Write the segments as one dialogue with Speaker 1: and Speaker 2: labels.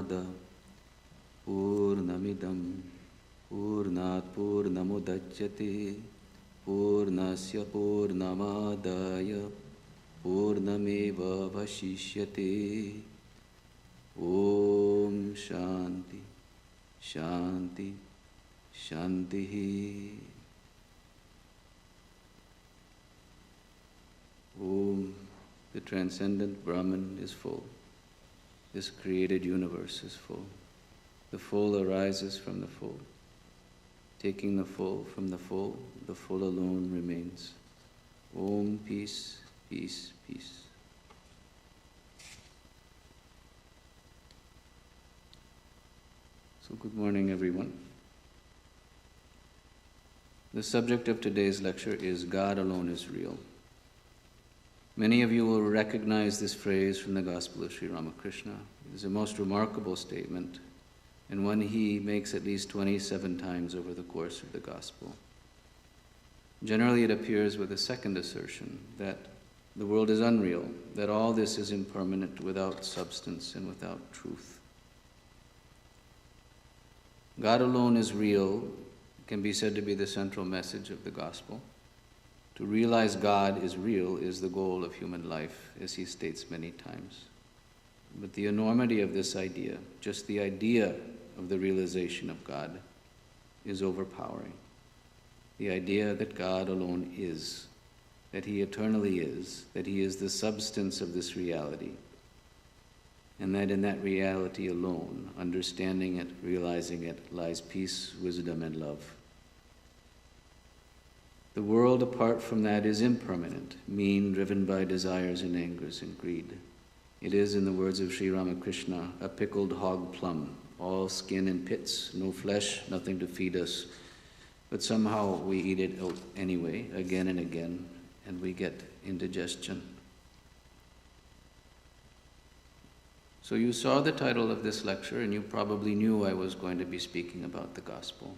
Speaker 1: Purnamada Purnamidam Purnat Purnamudachyate Purnasya Purnamadaya Purnameva Vashishyate. Om Shanti Shanti Shanti. Om, the transcendent Brahman is full. This created universe is full. The full arises from the full. Taking the full from the full alone remains. Om, peace, peace, peace. So good morning, everyone. The subject of today's lecture is God alone is real. Many of you will recognize this phrase from the Gospel of Sri Ramakrishna. It is a most remarkable statement, and one he makes at least 27 times over the course of the Gospel. Generally, it appears with a second assertion, that the world is unreal, that all this is impermanent, without substance and without truth. God alone is real can be said to be the central message of the Gospel. To realize God is real is the goal of human life, as he states many times. But the enormity of this idea, just the idea of the realization of God, is overpowering. The idea that God alone is, that he eternally is, that he is the substance of this reality, and that in that reality alone, understanding it, realizing it, lies peace, wisdom, and love. The world apart from that is impermanent, mean, driven by desires and angers and greed. It is, in the words of Sri Ramakrishna, a pickled hog plum, all skin and pits, no flesh, nothing to feed us. But somehow we eat it out anyway, again and again, and we get indigestion. So you saw the title of this lecture, and you probably knew I was going to be speaking about the gospel.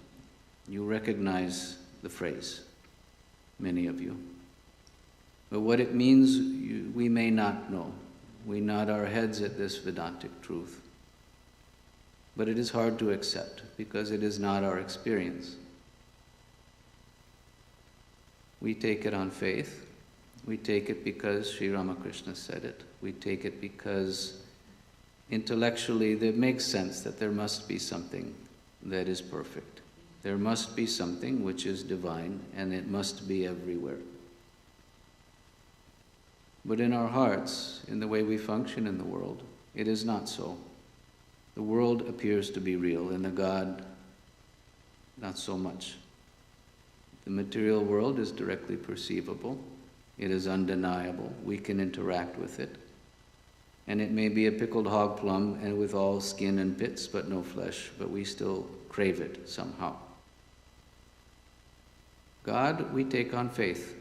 Speaker 1: You recognize the phrase, many of you. But what it means, we may not know. We nod our heads at this Vedantic truth. But it is hard to accept, because it is not our experience. We take it on faith. We take it because Sri Ramakrishna said it. We take it because intellectually it makes sense that there must be something that is perfect. There must be something which is divine, and it must be everywhere. But in our hearts, in the way we function in the world, it is not so. The world appears to be real, and the God, not so much. The material world is directly perceivable. It is undeniable. We can interact with it. And it may be a pickled hog plum and with all skin and pits, but no flesh, but we still crave it somehow. God, we take on faith.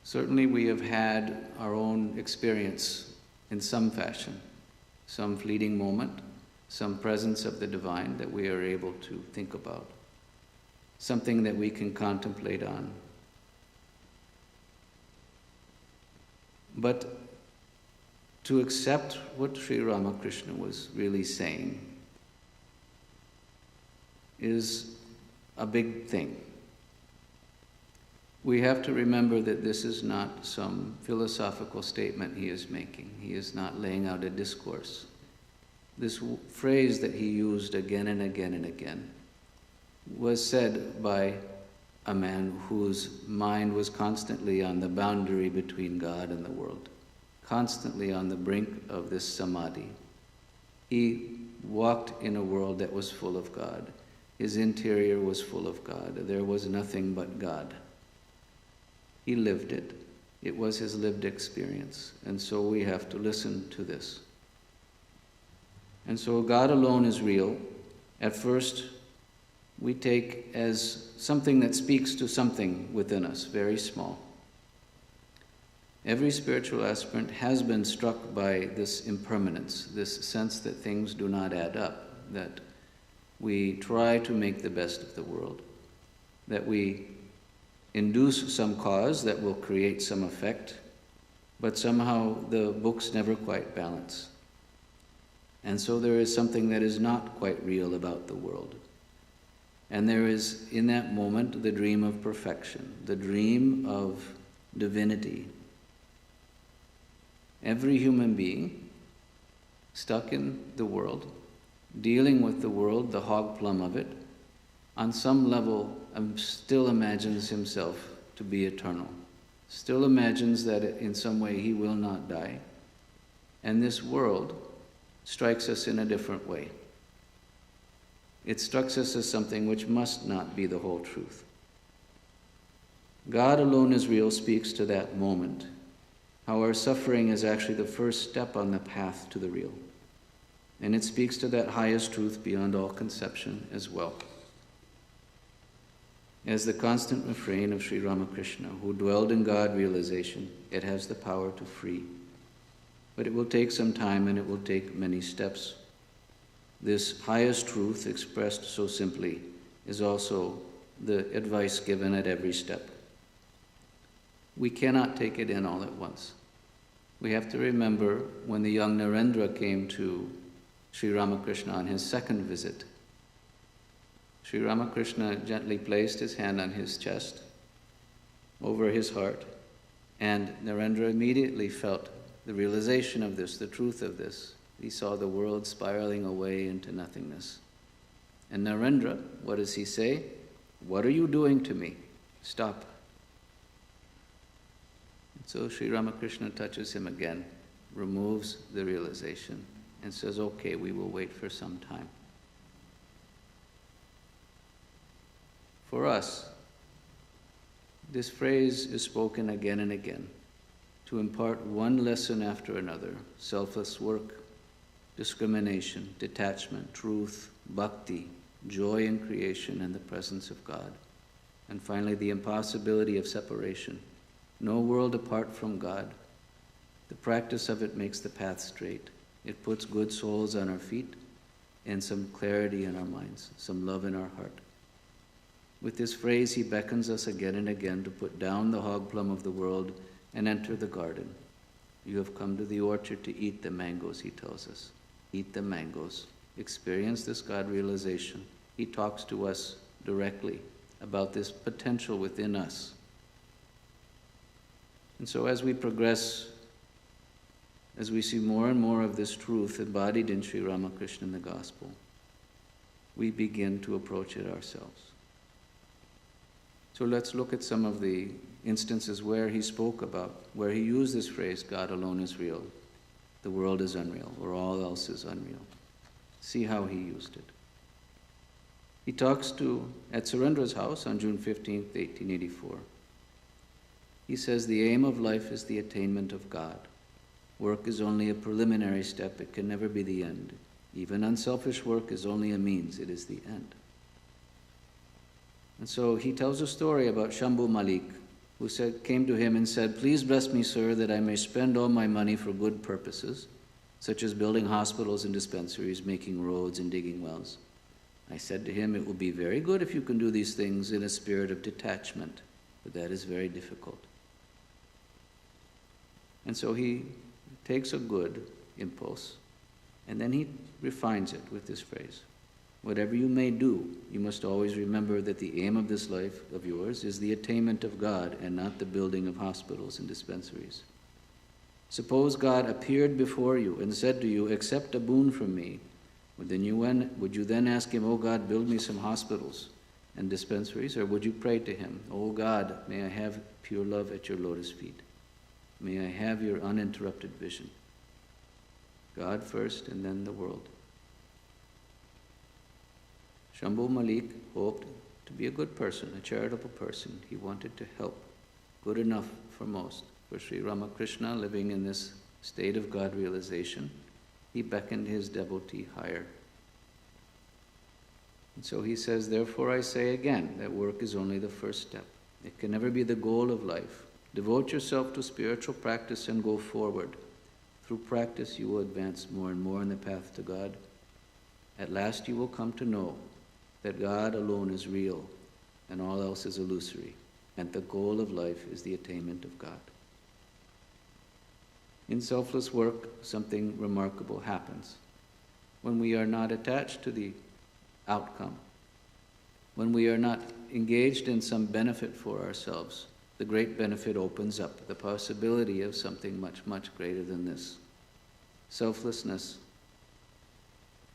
Speaker 1: Certainly we have had our own experience in some fashion, some fleeting moment, some presence of the divine that we are able to think about, something that we can contemplate on. But to accept what Sri Ramakrishna was really saying is a big thing. We have to remember that this is not some philosophical statement he is making. He is not laying out a discourse. This phrase that he used again and again and again was said by a man whose mind was constantly on the boundary between God and the world, constantly on the brink of this samadhi. He walked in a world that was full of God. His interior was full of God. There was nothing but God. He lived it. It was his lived experience. And so we have to listen to this. And so God alone is real. At first, we take as something that speaks to something within us, very small. Every spiritual aspirant has been struck by this impermanence, this sense that things do not add up, that we try to make the best of the world, that we induce some cause that will create some effect, but somehow the books never quite balance. And so there is something that is not quite real about the world. And there is, in that moment, the dream of perfection, the dream of divinity. Every human being stuck in the world, dealing with the world, the hog plum of it, on some level still imagines himself to be eternal, still imagines that in some way he will not die. And this world strikes us in a different way. It strikes us as something which must not be the whole truth. God alone is real speaks to that moment, how our suffering is actually the first step on the path to the real. And it speaks to that highest truth beyond all conception as well. As the constant refrain of Sri Ramakrishna, who dwelled in God realization, it has the power to free. But it will take some time and it will take many steps. This highest truth, expressed so simply, is also the advice given at every step. We cannot take it in all at once. We have to remember when the young Narendra came to Sri Ramakrishna on his second visit. Sri Ramakrishna gently placed his hand on his chest, over his heart, and Narendra immediately felt the realization of this, the truth of this. He saw the world spiraling away into nothingness. And Narendra, what does he say? What are you doing to me? Stop. So Sri Ramakrishna touches him again, removes the realization, and says, okay, we will wait for some time. For us, this phrase is spoken again and again to impart one lesson after another: selfless work, discrimination, detachment, truth, bhakti, joy in creation and the presence of God, and finally the impossibility of separation. No world apart from God. The practice of it makes the path straight. It puts good souls on our feet and some clarity in our minds, some love in our heart. With this phrase, he beckons us again and again to put down the hog plum of the world and enter the garden. You have come to the orchard to eat the mangoes, he tells us. Eat the mangoes. Experience this God realization. He talks to us directly about this potential within us. And so as we progress, as we see more and more of this truth embodied in Sri Ramakrishna in the Gospel, we begin to approach it ourselves. So let's look at some of the instances where he spoke about, where he used this phrase, God alone is real, the world is unreal, or all else is unreal. See how he used it. He talks at Surendra's house on June 15th, 1884. He says, the aim of life is the attainment of God. Work is only a preliminary step. It can never be the end. Even unselfish work is only a means. It is the end. And so he tells a story about Shambhu Malik, who came to him and said, please bless me, sir, that I may spend all my money for good purposes, such as building hospitals and dispensaries, making roads and digging wells. I said to him, it will be very good if you can do these things in a spirit of detachment, but that is very difficult. And so he takes a good impulse, and then he refines it with this phrase. Whatever you may do, you must always remember that the aim of this life of yours is the attainment of God and not the building of hospitals and dispensaries. Suppose God appeared before you and said to you, accept a boon from me. Would you then ask him, oh God, build me some hospitals and dispensaries? Or would you pray to him, oh God, may I have pure love at your lotus feet? May I have your uninterrupted vision. God first and then the world. Shambhu Malik hoped to be a good person, a charitable person. He wanted to help. Good enough for most. For Sri Ramakrishna, living in this state of God realization, he beckoned his devotee higher. And so he says, therefore I say again that work is only the first step. It can never be the goal of life. Devote yourself to spiritual practice and go forward. Through practice you will advance more and more in the path to God. At last you will come to know that God alone is real and all else is illusory, and the goal of life is the attainment of God. In selfless work, something remarkable happens. when we are not attached to the outcome, when we are not engaged in some benefit for ourselves, the great benefit opens up, the possibility of something much, much greater than this. Selflessness,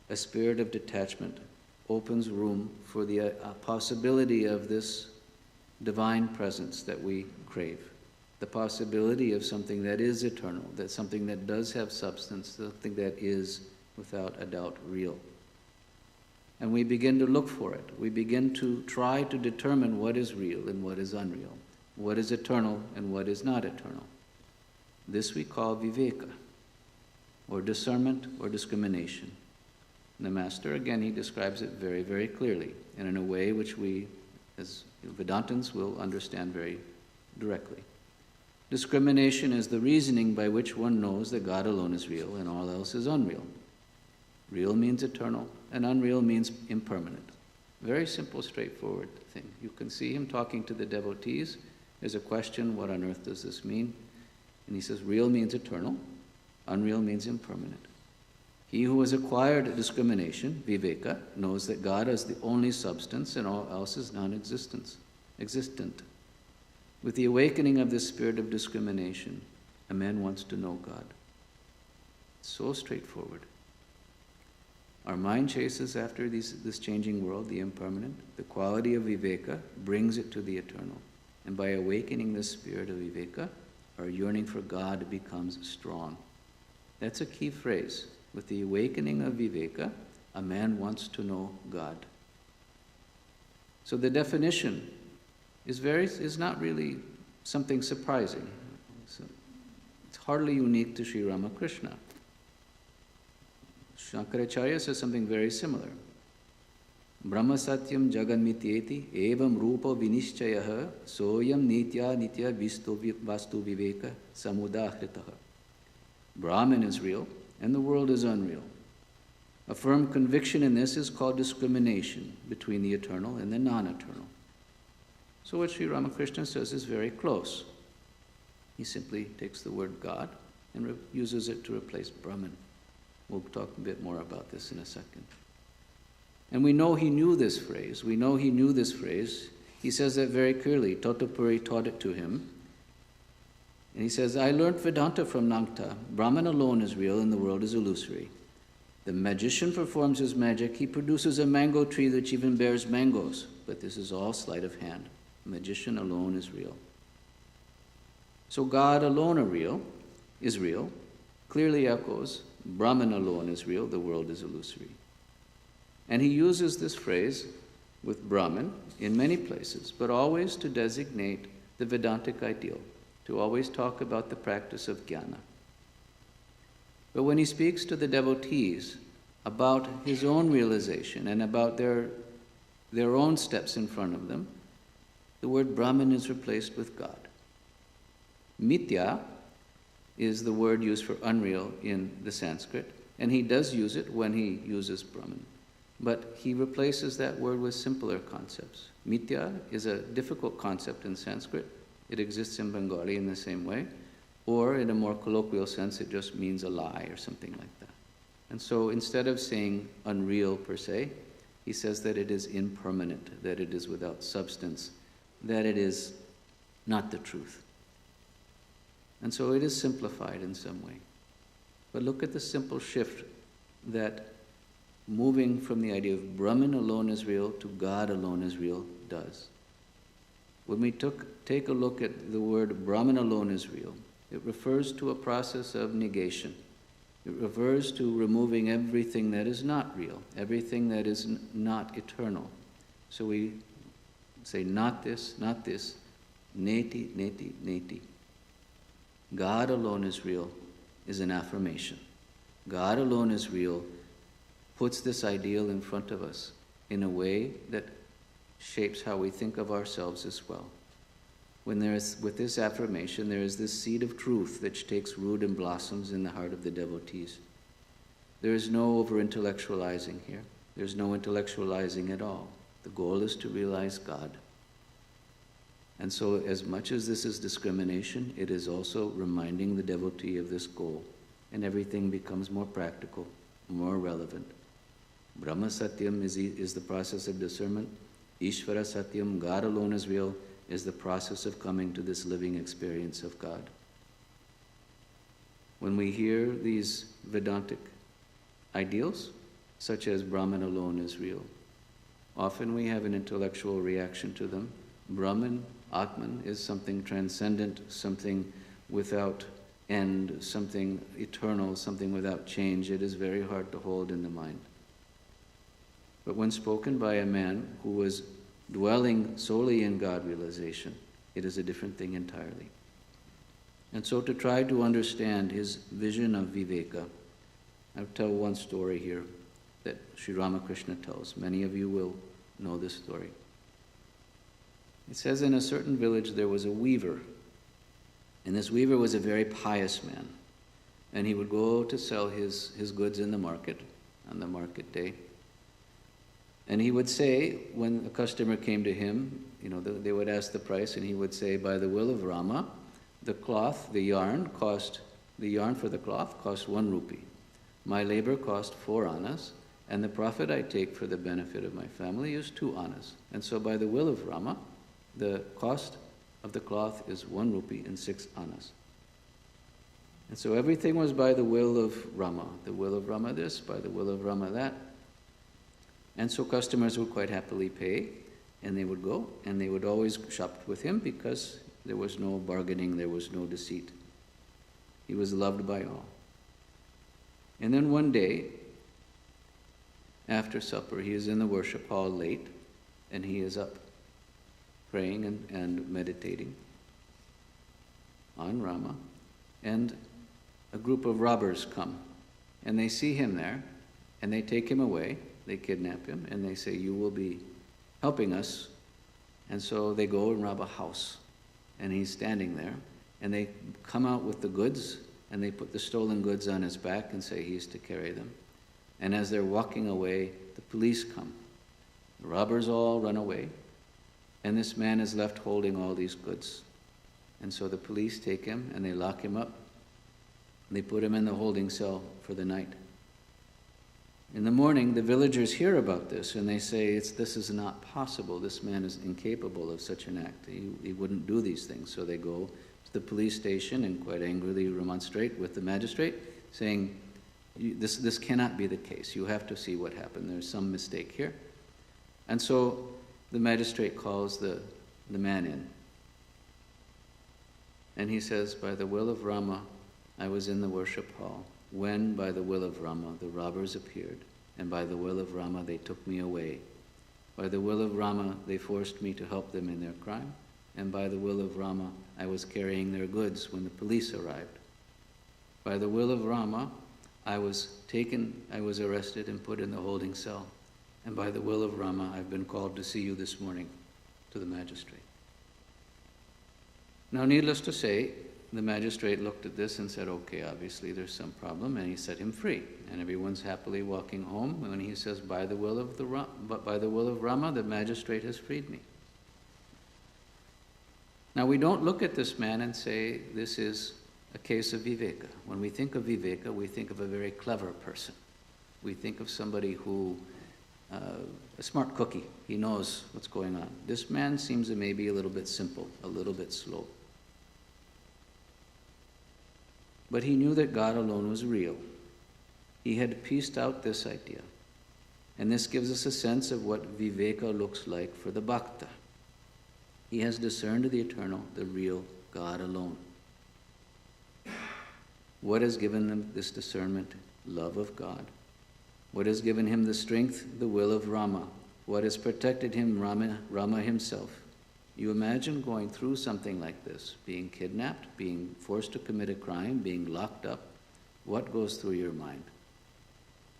Speaker 1: a spirit of detachment, opens room for the possibility of this divine presence that we crave, the possibility of something that is eternal, that something that does have substance, something that is, without a doubt, real. And we begin to look for it. We begin to try to determine what is real and what is unreal, what is eternal and what is not eternal. This we call viveka, or discernment or discrimination. And the Master, again, he describes it very, very clearly, and in a way which we, as Vedantins, will understand very directly. Discrimination is the reasoning by which one knows that God alone is real and all else is unreal. Real means eternal, and unreal means impermanent. Very simple, straightforward thing. You can see him talking to the devotees. There's a question, what on earth does this mean? And he says, real means eternal, unreal means impermanent. He who has acquired discrimination, viveka, knows that God is the only substance and all else is non-existent. With the awakening of this spirit of discrimination, a man wants to know God. It's so straightforward. Our mind chases after this changing world, the impermanent. The quality of viveka brings it to the eternal. And by awakening this spirit of viveka, our yearning for God becomes strong. That's a key phrase. With the awakening of viveka, a man wants to know God. So the definition is not really something surprising. It's hardly unique to Sri Ramakrishna. Shankaracharya says something very similar. Brahma satyam jaganmityeti evam rupa vinishchayaha soyam nitya nitya vastu viveka samudahritaha. Brahman is real and the world is unreal. A firm conviction in this is called discrimination between the eternal and the non-eternal. So what Sri Ramakrishna says is very close. He simply takes the word God and uses it to replace Brahman. We'll talk a bit more about this in a second. And we know he knew this phrase. He says that very clearly. Totapuri taught it to him. And he says, I learned Vedanta from Nangta. Brahman alone is real and the world is illusory. The magician performs his magic. He produces a mango tree which even bears mangoes. But this is all sleight of hand. The magician alone is real. So God alone is real. Clearly echoes, Brahman alone is real, the world is illusory. And he uses this phrase with Brahman in many places, but always to designate the Vedantic ideal, to always talk about the practice of jnana. But when he speaks to the devotees about his own realization and about their own steps in front of them, the word Brahman is replaced with God. Mithya is the word used for unreal in the Sanskrit, and he does use it when he uses Brahman. But he replaces that word with simpler concepts. Mithya is a difficult concept in Sanskrit. It exists in Bengali in the same way. Or in a more colloquial sense, it just means a lie or something like that. And so instead of saying unreal per se, he says that it is impermanent, that it is without substance, that it is not the truth. And so it is simplified in some way. But look at the simple shift that moving from the idea of Brahman alone is real to God alone is real does. When we take a look at the word Brahman alone is real, it refers to a process of negation. It refers to removing everything that is not real, everything that is not eternal. So we say, not this, neti, neti, neti. God alone is real is an affirmation. God alone is real puts this ideal in front of us in a way that shapes how we think of ourselves as well. With this affirmation, there is this seed of truth that takes root and blossoms in the heart of the devotees. There is no over-intellectualizing here. There's no intellectualizing at all. The goal is to realize God. And so as much as this is discrimination, it is also reminding the devotee of this goal. And everything becomes more practical, more relevant, Brahma Satyam is the process of discernment. Ishvara Satyam, God alone is real, is the process of coming to this living experience of God. When we hear these Vedantic ideals, such as Brahman alone is real, often we have an intellectual reaction to them. Brahman, Atman, is something transcendent, something without end, something eternal, something without change. It is very hard to hold in the mind. But when spoken by a man who was dwelling solely in God realization, it is a different thing entirely. And so to try to understand his vision of Viveka, I'll tell one story here that Sri Ramakrishna tells. Many of you will know this story. It says in a certain village there was a weaver, and this weaver was a very pious man, and he would go to sell his goods in the market, on the market day. And he would say, when a customer came to him, they would ask the price, and he would say, by the will of Rama, the cloth, the yarn for the cloth cost 1 rupee. My labor cost 4 annas, and the profit I take for the benefit of my family is 2 annas. And so by the will of Rama, the cost of the cloth is 1 rupee and 6 annas. And so everything was by the will of Rama. The will of Rama this, by the will of Rama that. And so customers would quite happily pay, and they would go, and they would always shop with him because there was no bargaining, there was no deceit. He was loved by all. And then one day, after supper, he is in the worship hall late, and he is up praying and meditating on Rama, and a group of robbers come, and they see him there, and they take him away, they kidnap him, and they say, you will be helping us. And so they go and rob a house, and he's standing there, and they come out with the goods, and they put the stolen goods on his back and say he's to carry them. And as they're walking away, the police come. The robbers all run away, and this man is left holding all these goods. And so the police take him, and they lock him up. They put him in the holding cell for the night. In the morning, the villagers hear about this, and they say, this is not possible. This man is incapable of such an act. He wouldn't do these things. So they go to the police station and quite angrily remonstrate with the magistrate, saying, this cannot be the case. You have to see what happened. There's some mistake here. And so the magistrate calls the man in. And he says, by the will of Rama, I was in the worship hall, when, by the will of Rama, the robbers appeared, and by the will of Rama, they took me away. By the will of Rama, they forced me to help them in their crime, and by the will of Rama, I was carrying their goods when the police arrived. By the will of Rama, I was arrested and put in the holding cell, and by the will of Rama, I've been called to see you this morning, to the magistrate. Now, needless to say, the magistrate looked at this and said, okay, obviously there's some problem, and he set him free. And everyone's happily walking home when he says, by the will of Rama, the magistrate has freed me. Now, we don't look at this man and say, this is a case of Viveka. When we think of Viveka, we think of a very clever person. We think of somebody who, a smart cookie. He knows what's going on. This man seems maybe a little bit simple, a little bit slow. But he knew that God alone was real. He had pieced out this idea. And this gives us a sense of what Viveka looks like for the Bhakta. He has discerned the eternal, the real God alone. What has given them this discernment? Love of God. What has given him the strength? The will of Rama. What has protected him? Rama himself. You imagine going through something like this, being kidnapped, being forced to commit a crime, being locked up. What goes through your mind?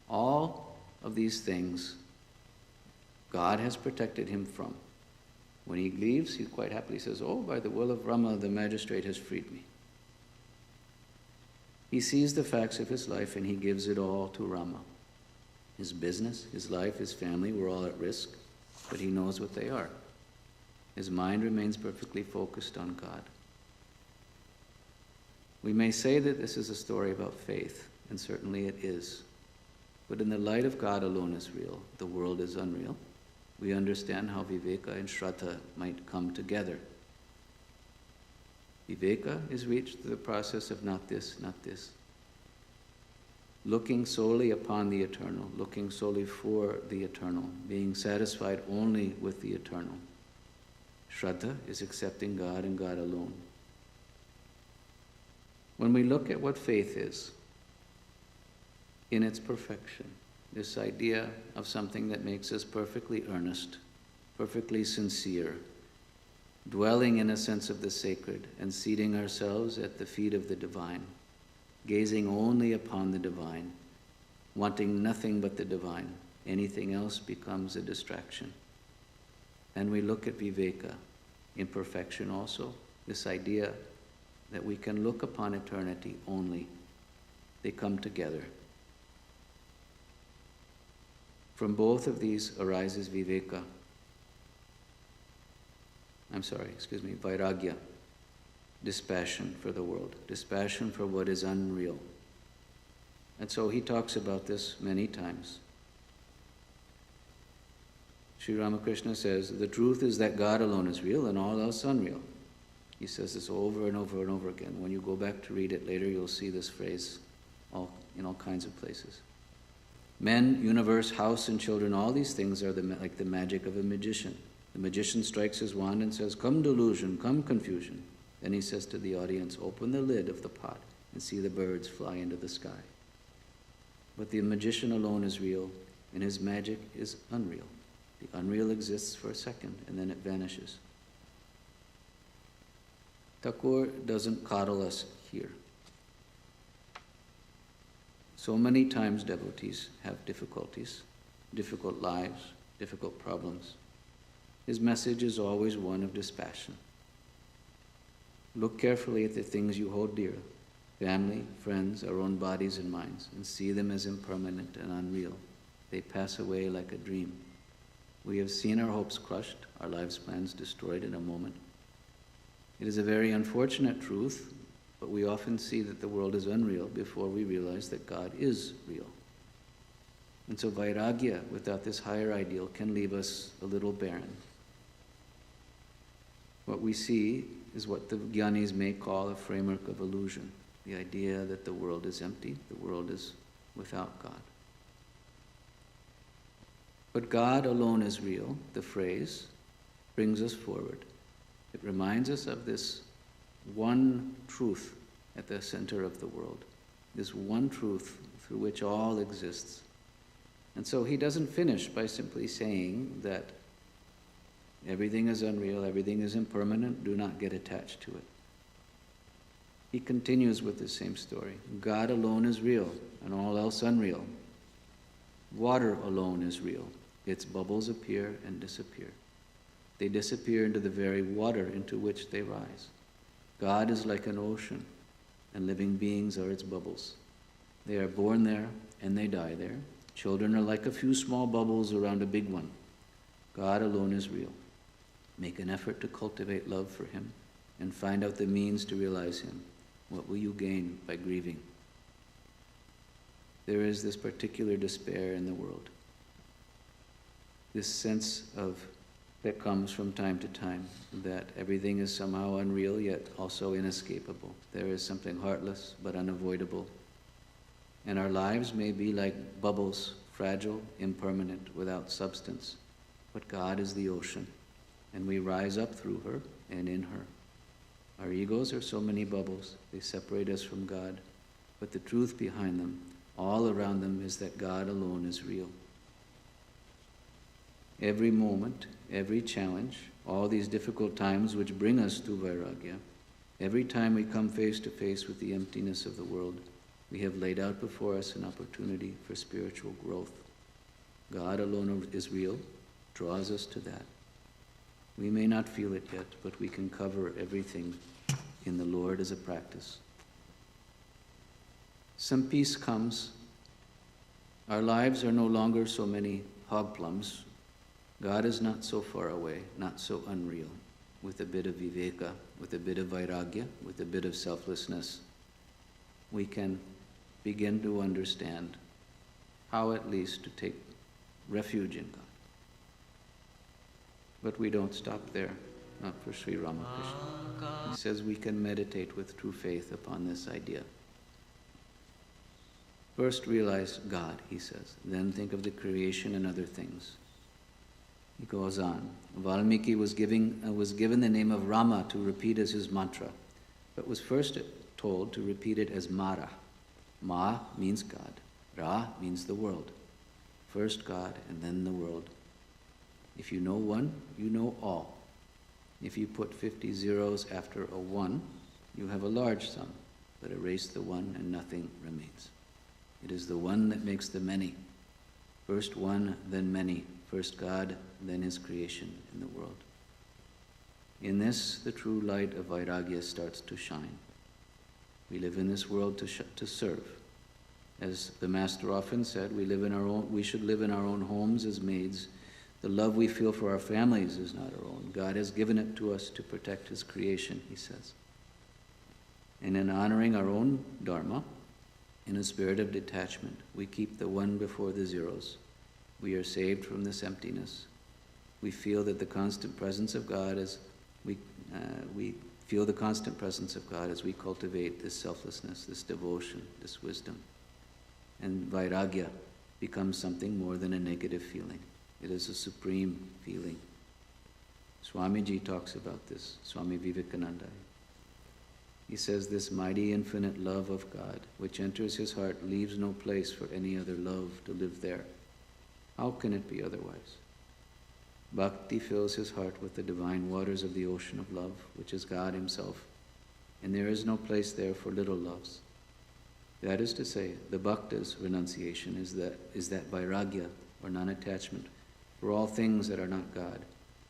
Speaker 1: All of these things God has protected him from. When he leaves, he quite happily says, oh, by the will of Rama, the magistrate has freed me. He sees the facts of his life and he gives it all to Rama. His business, his life, his family were all at risk, but he knows what they are. His mind remains perfectly focused on God. We may say that this is a story about faith, and certainly it is. But in the light of God alone is real, the world is unreal, we understand how Viveka and Shraddha might come together. Viveka is reached through the process of not this, not this. Looking solely upon the eternal, looking solely for the eternal, being satisfied only with the eternal. Shraddha is accepting God and God alone. When we look at what faith is, in its perfection, this idea of something that makes us perfectly earnest, perfectly sincere, dwelling in a sense of the sacred and seating ourselves at the feet of the divine, gazing only upon the divine, wanting nothing but the divine. Anything else becomes a distraction. And we look at Viveka in perfection also, this idea that we can look upon eternity only. They come together. From both of these arises Vairagya, dispassion for the world, dispassion for what is unreal. And so he talks about this many times. Sri Ramakrishna says, the truth is that God alone is real and all else unreal. He says this over and over and over again. When you go back to read it later, you'll see this phrase in all kinds of places. Men, universe, house, and children, all these things are like the magic of a magician. The magician strikes his wand and says, come delusion, come confusion. Then he says to the audience, open the lid of the pot and see the birds fly into the sky. But the magician alone is real, and his magic is unreal. The unreal exists for a second, and then it vanishes. Thakur doesn't coddle us here. So many times devotees have difficulties, difficult lives, difficult problems. His message is always one of dispassion. Look carefully at the things you hold dear, family, friends, our own bodies and minds, and see them as impermanent and unreal. They pass away like a dream. We have seen our hopes crushed, our lives' plans destroyed in a moment. It is a very unfortunate truth, but we often see that the world is unreal before we realize that God is real. And so Vairagya, without this higher ideal, can leave us a little barren. What we see is what the Jnanis may call a framework of illusion, the idea that the world is empty, the world is without God. But God alone is real, the phrase, brings us forward. It reminds us of this one truth at the center of the world, this one truth through which all exists. And so he doesn't finish by simply saying that everything is unreal, everything is impermanent, do not get attached to it. He continues with the same story. God alone is real, and all else unreal. Water alone is real. Its bubbles appear and disappear. They disappear into the very water into which they rise. God is like an ocean, and living beings are its bubbles. They are born there, and they die there. Children are like a few small bubbles around a big one. God alone is real. Make an effort to cultivate love for him, and find out the means to realize him. What will you gain by grieving? There is this particular despair in the world. This sense that comes from time to time, that everything is somehow unreal yet also inescapable. There is something heartless but unavoidable. And our lives may be like bubbles, fragile, impermanent, without substance. But God is the ocean, and we rise up through her and in her. Our egos are so many bubbles, they separate us from God. But the truth behind them, all around them, is that God alone is real. Every moment, every challenge, all these difficult times which bring us to Vairagya, every time we come face to face with the emptiness of the world, we have laid out before us an opportunity for spiritual growth. God alone is real, draws us to that. We may not feel it yet, but we can cover everything in the Lord as a practice. Some peace comes. Our lives are no longer so many hog plums. God is not so far away, not so unreal. With a bit of viveka, with a bit of vairagya, with a bit of selflessness, we can begin to understand how at least to take refuge in God. But we don't stop there, not for Sri Ramakrishna. He says we can meditate with true faith upon this idea. First realize God, he says, then think of the creation and other things. He goes on. Valmiki was given the name of Rama to repeat as his mantra, but was first told to repeat it as Mara. Ma means God. Ra means the world. First God and then the world. If you know one, you know all. If you put 50 zeros after a 1, you have a large sum, but erase the 1 and nothing remains. It is the one that makes the many. First one, then many. First God, then his creation in the world. In this, the true light of Vairagya starts to shine. We live in this world to serve. As the Master often said, we should live in our own homes as maids. The love we feel for our families is not our own. God has given it to us to protect his creation, he says. And in honoring our own dharma, in a spirit of detachment, we keep the one before the zeros. We are saved from this emptiness. We feel that the constant presence of God as we cultivate this selflessness, this devotion, this wisdom. And vairagya becomes something more than a negative feeling. It is a supreme feeling. Swamiji talks about this, Swami Vivekananda. He says this mighty infinite love of God, which enters his heart, leaves no place for any other love to live there. How can it be otherwise? Bhakti fills his heart with the divine waters of the ocean of love, which is God himself, and there is no place there for little loves. That is to say, the bhakta's renunciation is that vairagya, or non-attachment, for all things that are not God,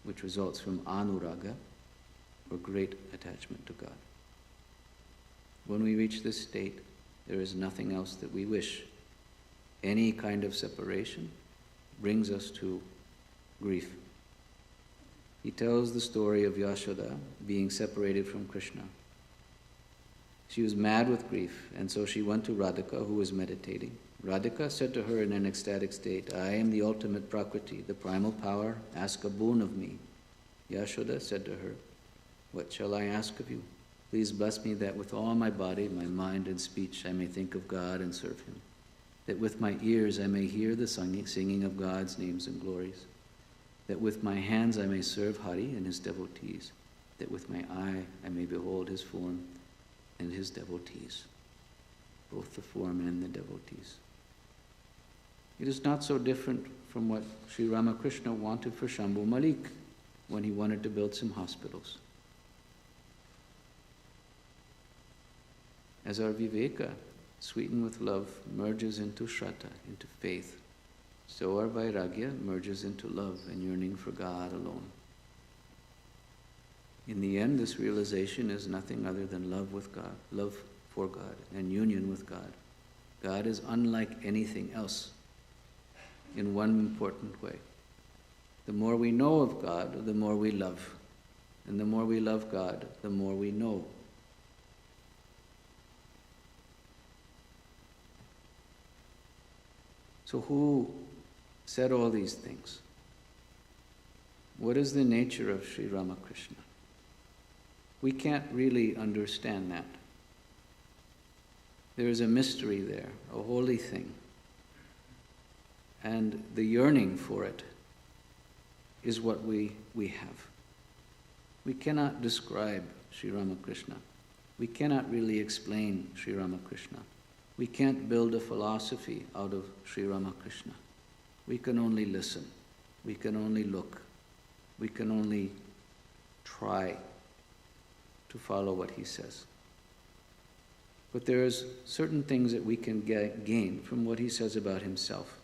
Speaker 1: which results from anuraga, or great attachment to God. When we reach this state, there is nothing else that we wish. Any kind of separation brings us to grief. He tells the story of Yashoda being separated from Krishna. She was mad with grief, and so she went to Radhika, who was meditating. Radhika said to her in an ecstatic state, I am the ultimate Prakriti, the primal power. Ask a boon of me. Yashoda said to her, what shall I ask of you? Please bless me that with all my body, my mind, and speech I may think of God and serve him. That with my ears I may hear the singing of God's names and glories. That with my hands I may serve Hari and his devotees. That with my eye I may behold his form and his devotees. Both the form and the devotees. It is not so different from what Sri Ramakrishna wanted for Shambhu Malik when he wanted to build some hospitals. As our viveka, sweetened with love, merges into shraddha, into faith, so our vairagya merges into love and yearning for God alone. In the end, this realization is nothing other than love with God, love for God, and union with God. God is unlike anything else in one important way. The more we know of God, the more we love. And the more we love God, the more we know. So who said all these things? What is the nature of Sri Ramakrishna? We can't really understand that. There is a mystery there, a holy thing. And the yearning for it is what we have. We cannot describe Sri Ramakrishna. We cannot really explain Sri Ramakrishna. We can't build a philosophy out of Sri Ramakrishna. We can only listen. We can only look. We can only try to follow what he says. But there's certain things that we can gain from what he says about himself.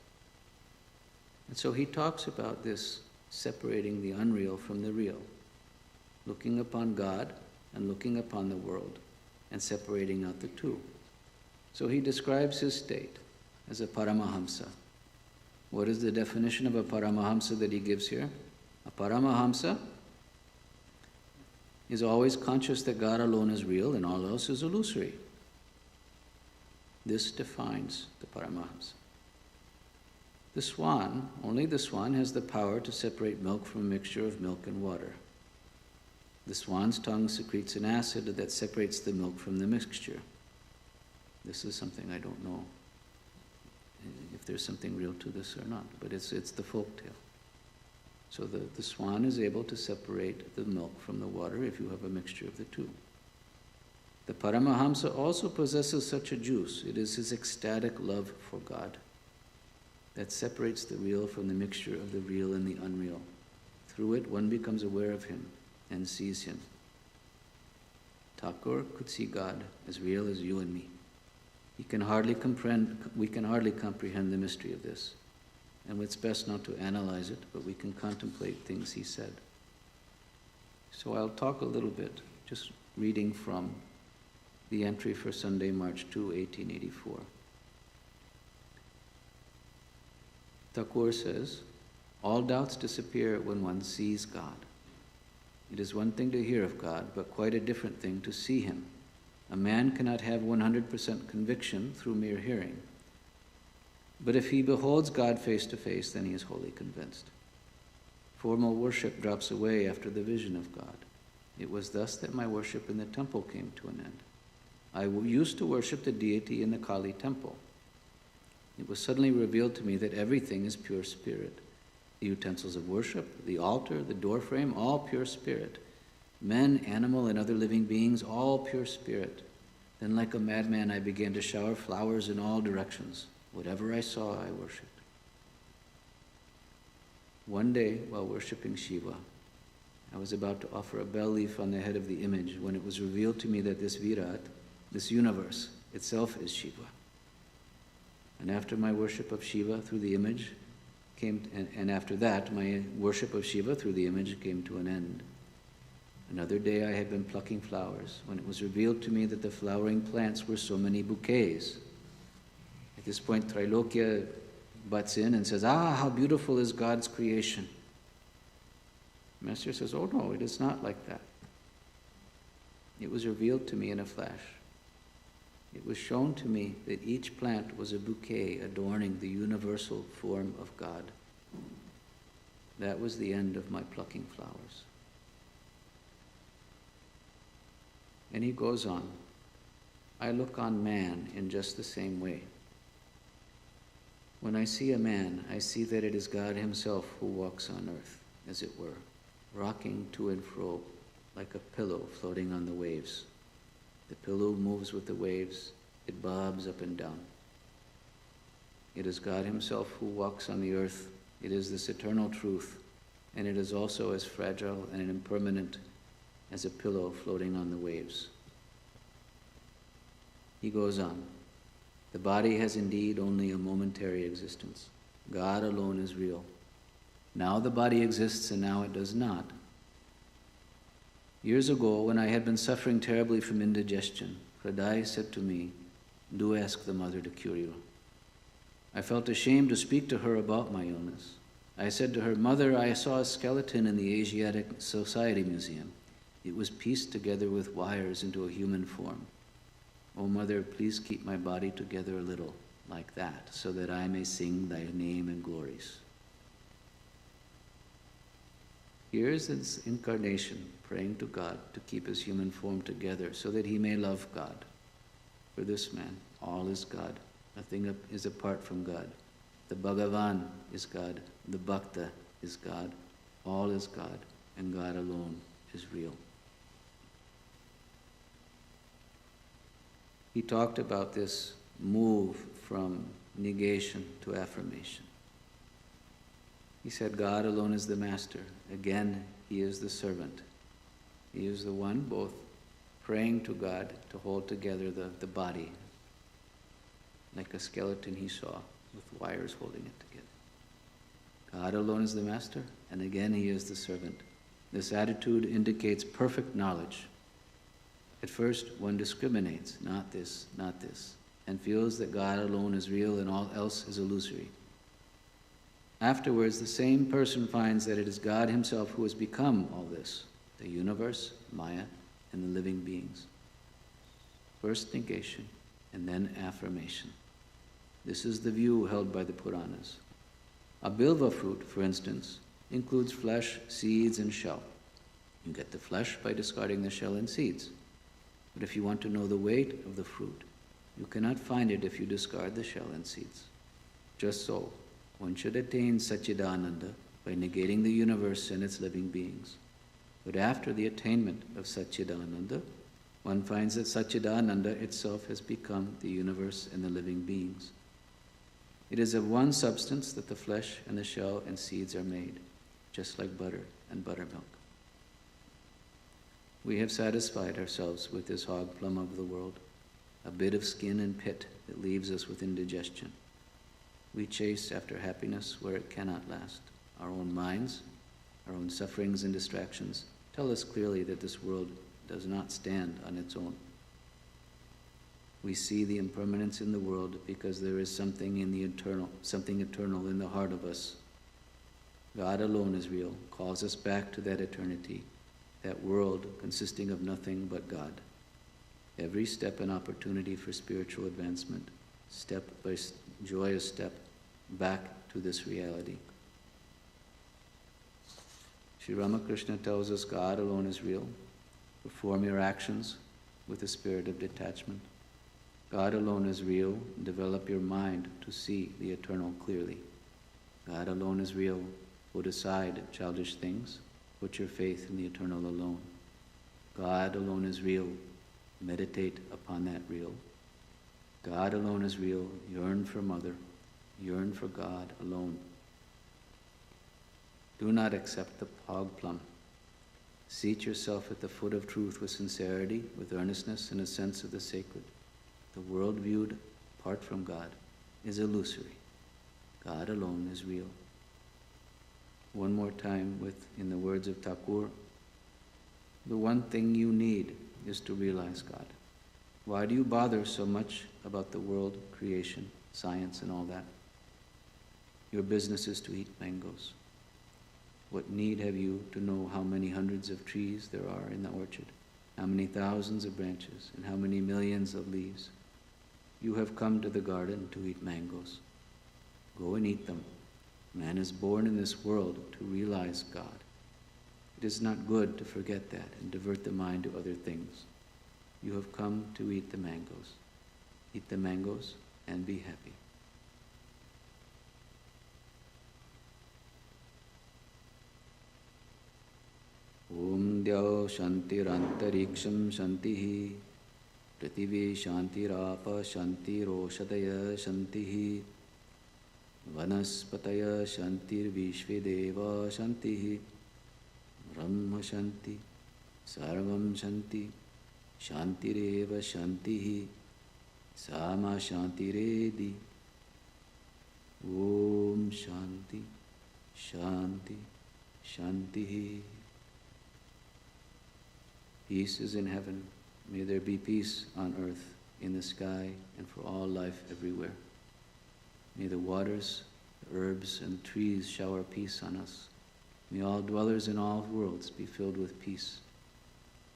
Speaker 1: And so he talks about this separating the unreal from the real, looking upon God and looking upon the world, and separating out the two. So he describes his state as a paramahamsa. What is the definition of a paramahamsa that he gives here? A paramahamsa is always conscious that God alone is real and all else is illusory. This defines the paramahamsa. The swan, only the swan has the power to separate milk from a mixture of milk and water. The swan's tongue secretes an acid that separates the milk from the mixture. This is something I don't know if there's something real to this or not, but it's the folk tale. So the swan is able to separate the milk from the water if you have a mixture of the two. The Paramahamsa also possesses such a juice. It is his ecstatic love for God that separates the real from the mixture of the real and the unreal. Through it, one becomes aware of him and sees him. Thakur could see God as real as you and me. We can hardly comprehend the mystery of this. And it's best not to analyze it, but we can contemplate things he said. So I'll talk a little bit, just reading from the entry for Sunday, March 2, 1884. Thakur says, all doubts disappear when one sees God. It is one thing to hear of God, but quite a different thing to see him. A man cannot have 100% conviction through mere hearing. But if he beholds God face to face, then he is wholly convinced. Formal worship drops away after the vision of God. It was thus that my worship in the temple came to an end. I used to worship the deity in the Kali temple. It was suddenly revealed to me that everything is pure spirit. The utensils of worship, the altar, the doorframe, all pure spirit. Men, animal, and other living beings, all pure spirit. Then like a madman, I began to shower flowers in all directions. Whatever I saw, I worshipped. One day, while worshipping Shiva, I was about to offer a bell leaf on the head of the image when it was revealed to me that this Virat, this universe, itself is Shiva. And after my worship of Shiva through the image and after that, my worship of Shiva through the image came to an end. Another day I had been plucking flowers when it was revealed to me that the flowering plants were so many bouquets. At this point, Trailokya butts in and says, how beautiful is God's creation. The Master says, oh no, it is not like that. It was revealed to me in a flash. It was shown to me that each plant was a bouquet adorning the universal form of God. That was the end of my plucking flowers. And he goes on, I look on man in just the same way. When I see a man, I see that it is God himself who walks on earth, as it were, rocking to and fro like a pillow floating on the waves. The pillow moves with the waves, it bobs up and down. It is God himself who walks on the earth. It is this eternal truth, and it is also as fragile and impermanent as a pillow floating on the waves. He goes on, the body has indeed only a momentary existence. God alone is real. Now the body exists and now it does not. Years ago, when I had been suffering terribly from indigestion, Hridai said to me, do ask the mother to cure you. I felt ashamed to speak to her about my illness. I said to her, Mother, I saw a skeleton in the Asiatic Society Museum. It was pieced together with wires into a human form. Oh, Mother, please keep my body together a little, like that, so that I may sing thy name and glories. Here is his incarnation, praying to God to keep his human form together so that he may love God. For this man, all is God. Nothing is apart from God. The Bhagavan is God. The Bhakta is God. All is God, and God alone is real. He talked about this move from negation to affirmation. He said, God alone is the master. Again, he is the servant. He is the one both praying to God to hold together the body, like a skeleton he saw with wires holding it together. God alone is the master, and again he is the servant. This attitude indicates perfect knowledge. At first, one discriminates, not this, and feels that God alone is real and all else is illusory. Afterwards, the same person finds that it is God himself who has become all this, the universe, Maya, and the living beings. First negation, and then affirmation. This is the view held by the Puranas. A bilva fruit, for instance, includes flesh, seeds, and shell. You get the flesh by discarding the shell and seeds. But if you want to know the weight of the fruit, you cannot find it if you discard the shell and seeds. Just so, one should attain Satchidananda by negating the universe and its living beings. But after the attainment of Satchidananda, one finds that Satchidananda itself has become the universe and the living beings. It is of one substance that the flesh and the shell and seeds are made, just like butter and buttermilk. We have satisfied ourselves with this hog plum of the world, a bit of skin and pit that leaves us with indigestion. We chase after happiness where it cannot last. Our own minds, our own sufferings and distractions tell us clearly that this world does not stand on its own. We see the impermanence in the world because there is something eternal in the heart of us. God alone is real, calls us back to that eternity, that world consisting of nothing but God. Every step an opportunity for spiritual advancement, step by joyous step back to this reality. Sri Ramakrishna tells us God alone is real. Perform your actions with a spirit of detachment. God alone is real. Develop your mind to see the eternal clearly. God alone is real. Put aside childish things. Put your faith in the eternal alone. God alone is real. Meditate upon that real. God alone is real. Yearn for Mother. Yearn for God alone. Do not accept the hog plum. Seat yourself at the foot of truth with sincerity, with earnestness, and a sense of the sacred. The world viewed apart from God is illusory. God alone is real. One more time, in the words of Thakur, the one thing you need is to realize God. Why do you bother so much about the world, creation, science, and all that? Your business is to eat mangoes. What need have you to know how many hundreds of trees there are in the orchard, how many thousands of branches, and how many millions of leaves? You have come to the garden to eat mangoes. Go and eat them. Man is born in this world to realize God. It is not good to forget that and divert the mind to other things. You have come to eat the mangoes. Eat the mangoes and be happy. Om Dhyau Shantirantariksam Shantihi Prithivi Shantirapa Shantiroshadaya Shantihi Vanaspataya Shantir Vishvedeva Shantihi Brahma Shanti Sarvam Shanti Shantireva Shantihi Sama Shantiredi Om Shanti Shanti Shantihi. Peace is in heaven. May there be peace on earth, in the sky, and for all life everywhere. May the waters, the herbs, and the trees shower peace on us. May all dwellers in all worlds be filled with peace.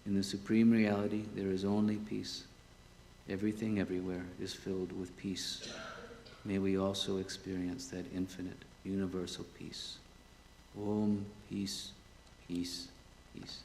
Speaker 1: In the supreme reality, there is only peace. Everything everywhere is filled with peace. May we also experience that infinite, universal peace. Om, peace, peace, peace.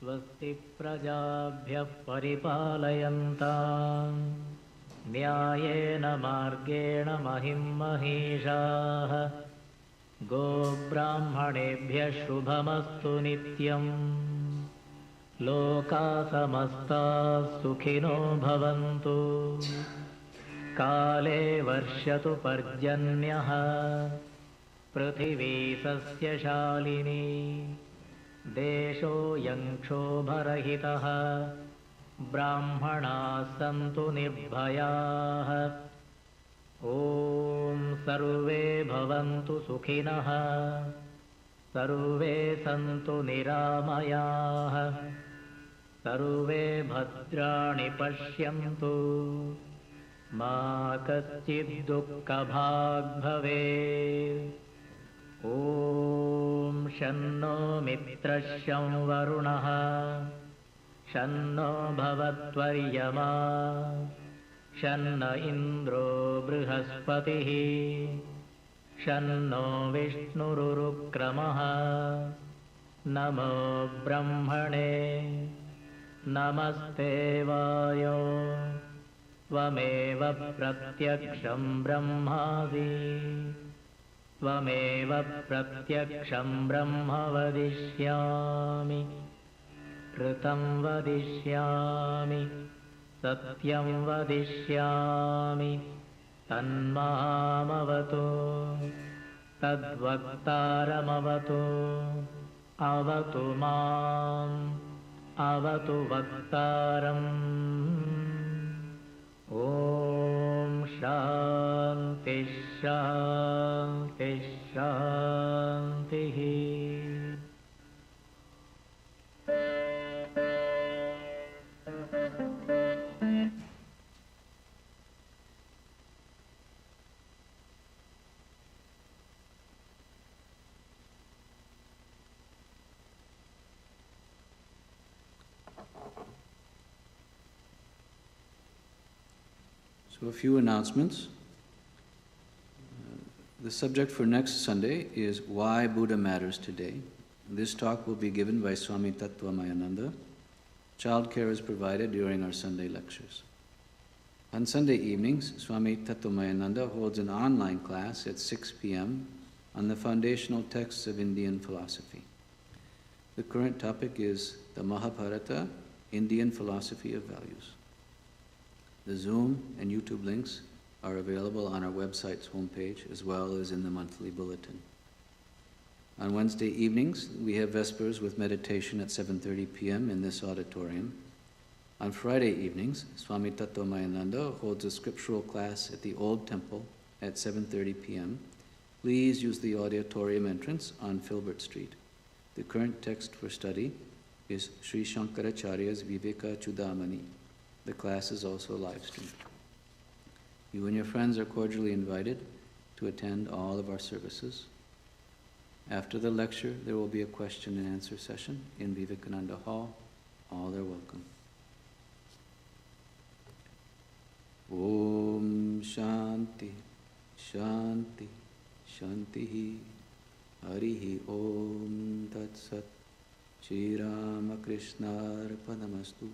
Speaker 2: स्वस्ति प्रजाभ्यः परिपालयन्तां न्यायेन मार्गेण महिं महिषाः गोब्राह्मणेभ्यः शुभमस्तु नित्यं लोकाः समस्ताः सुखिनो भवन्तु काले वर्षतु पर्जन्यः पृथिवी सस्यशालिनी देशोऽयं क्षोभरहितः ब्राह्मणाः सन्तु निर्भयाः ॐ सर्वे भवन्तु सुखिनः सर्वे सन्तु निरामयाः सर्वे भद्राणि पश्यन्तु मा कश्चित् दुःखभाग् भवेत् ॐ शन्नो मित्रश्यं वरुणः शन्नो भवत्वर्यमा शन्न इन्द्रो बृहस्पतिः शन्नो विष्णुरुरुक्रमः नमो ब्रह्मणे नमस्ते वायो त्वमेव प्रत्यक्षं ब्रह्मासि त्वमेव प्रत्यक्षं ब्रह्म वदिष्यामि ऋतं वदिष्यामि सत्यं वदिष्यामि तन्मामवतु तद्वक्तारमवतु अवतु माम् अवतु वक्तारम् ॐ शान्ति शान्ति शान्तिः
Speaker 1: So a few announcements. The subject for next Sunday is Why Buddha Matters Today. This talk will be given by Swami Tattvamayananda. Childcare is provided during our Sunday lectures. On Sunday evenings, Swami Tattvamayananda holds an online class at 6 p.m. on the foundational texts of Indian philosophy. The current topic is the Mahabharata, Indian Philosophy of Values. The Zoom and YouTube links are available on our website's homepage as well as in the monthly bulletin. On Wednesday evenings, we have Vespers with meditation at 7:30 p.m. in this auditorium. On Friday evenings, Swami Tattvamayananda holds a scriptural class at the Old Temple at 7:30 p.m. Please use the auditorium entrance on Filbert Street. The current text for study is Sri Shankaracharya's Viveka Chudamani. The class is also live streamed. You and your friends are cordially invited to attend all of our services. After the lecture, there will be a question and answer session in Vivekananda Hall. All are welcome. Om Shanti, Shanti, Shantihi, Harihi Om Tat Sat, Shri Ramakrishna Arpanamastu.